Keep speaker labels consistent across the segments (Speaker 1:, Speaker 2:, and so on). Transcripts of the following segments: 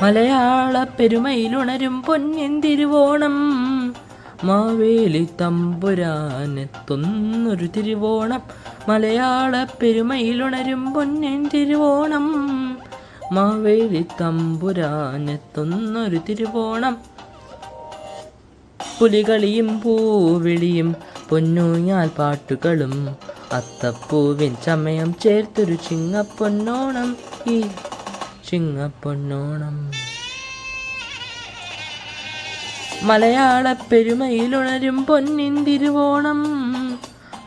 Speaker 1: മലയാള പെരുമയിലുണരും പൊന്നിൻ തിരുവോണം, മാവേലി തമ്പുരാനെത്തുന്നൊരു തിരുവോണം. മലയാള പെരുമയിലുണരും പൊന്നിൻ തിരുവോണം, മാവേലി തമ്പുരാനെത്തുന്നൊരു തിരുവോണം. പുലികളിയും പൂവിളിയും പൊന്നൂഞ്ഞാൽ പാട്ടുകളും അത്തപ്പൂവിൻ ചമയം ചേർത്തൊരു ചിങ്ങപ്പൊന്നോണം, ഈ ചിങ്ങപ്പൊന്നോണം. മലയാള പെരുമയിലുണരും പൊന്നിൻ തിരുവോണം,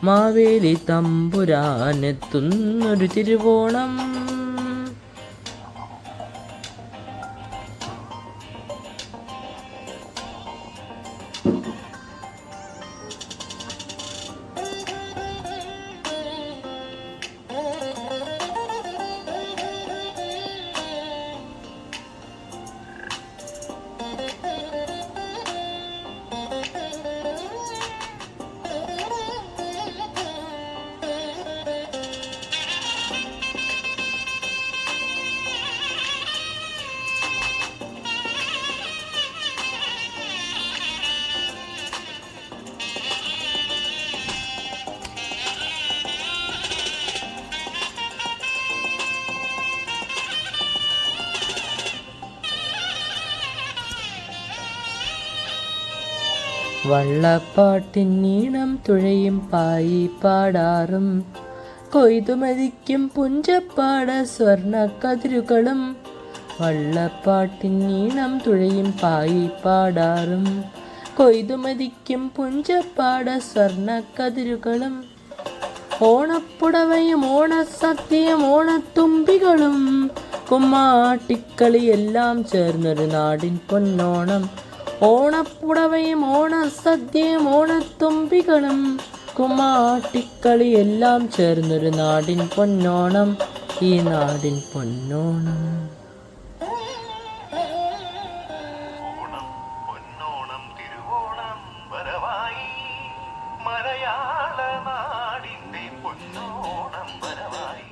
Speaker 1: മാവേലി തമ്പുരാനെത്തുന്നൊരു തിരുവോണം. വള്ളപ്പാട്ടിൻ നീണം തുഴയും പായി പാടാറും കൊയ്തുമതിക്കും പുഞ്ചപ്പാട സ്വർണ്ണ കതിരുകളും. വള്ളപ്പാട്ടിൻ നീണം തുഴയും പായി പാടാറും കൊയ്തുമതിക്കും പുഞ്ചപ്പാട സ്വർണ്ണ കതിരുകളും. ഓണപ്പുടവയും ഓണസദ്യയും ഓണത്തുമ്പികളും കുമ്മാട്ടിക്കളിയെല്ലാം ചേർന്നൊരു നാടിൻ പൊന്നോണം. ഓണപ്പുടവയും ഓണസദ്യയും ഓണത്തുമ്പികളും കുമ്മാട്ടിക്കളിയെല്ലാം ചേർന്നൊരു നാടിൻ പൊന്നോണം, ഈ നാടിൻ പൊന്നോണം.
Speaker 2: പൊന്നോണം തിരുവോണം വരവായി, മലയാള നാടിന്റെ പൊന്നോണം വരവായി.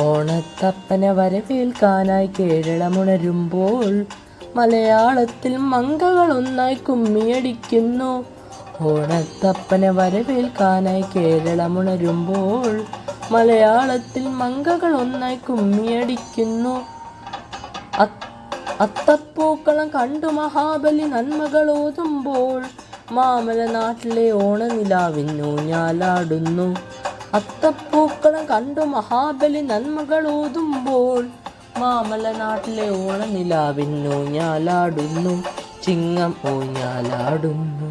Speaker 1: ഓണത്തപ്പനെ വരവേൽക്കാനായി കേരളമുണരുമ്പോൾ മലയാളത്തിൽ മങ്കകൾ ഒന്നായി കുമ്മിയടിക്കുന്നു. ഓണത്തപ്പനെ വരവേൽക്കാനായി കേരളമുണരുമ്പോൾ മലയാളത്തിൽ മങ്കകൾ ഒന്നായി കുമ്മിയടിക്കുന്നു. അത്തപ്പൂക്കളം കണ്ടു മഹാബലി നന്മകൾ ഓതുമ്പോൾ മാമല നാട്ടിലെ ഓണനിലാവിന്നൂഞ്ഞാലാടുന്നു. അത്തപ്പൂക്കളം കണ്ടു മഹാബലി നന്മകൾ ഓതുമ്പോൾ മാമല നാട്ടിലെ ഓണനിലാവിന്നൂഞ്ഞാലാടുന്നു, ചിങ്ങം ഊഞ്ഞാലാടുന്നു.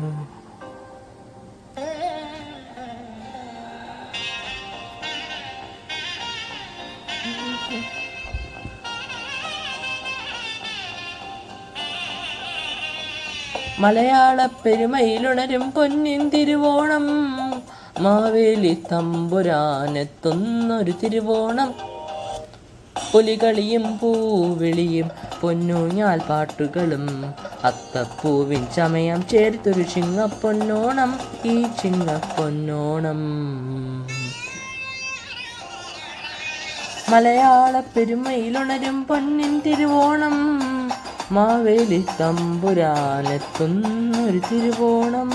Speaker 1: മലയാള പെരുമയിലുണരും പൊന്നിൻ തിരുവോണം, മാവേലി തമ്പുരാനെത്തുന്നൊരു തിരുവോണം. പുലികളിയും പൂവിളിയും പൊന്നൂഞ്ഞാൽ പാട്ടുകളും അത്തപ്പൂവിൻ ചമയം ചേർത്തൊരു ചിങ്ങപ്പൊന്നോണം, ഈ ചിങ്ങപ്പൊന്നോണം. മലയാള പെരുമയിലുണരും പൊന്നിൻ തിരുവോണം, മാവേലി തമ്പുരാനെത്തുന്നൊരു തിരുവോണം.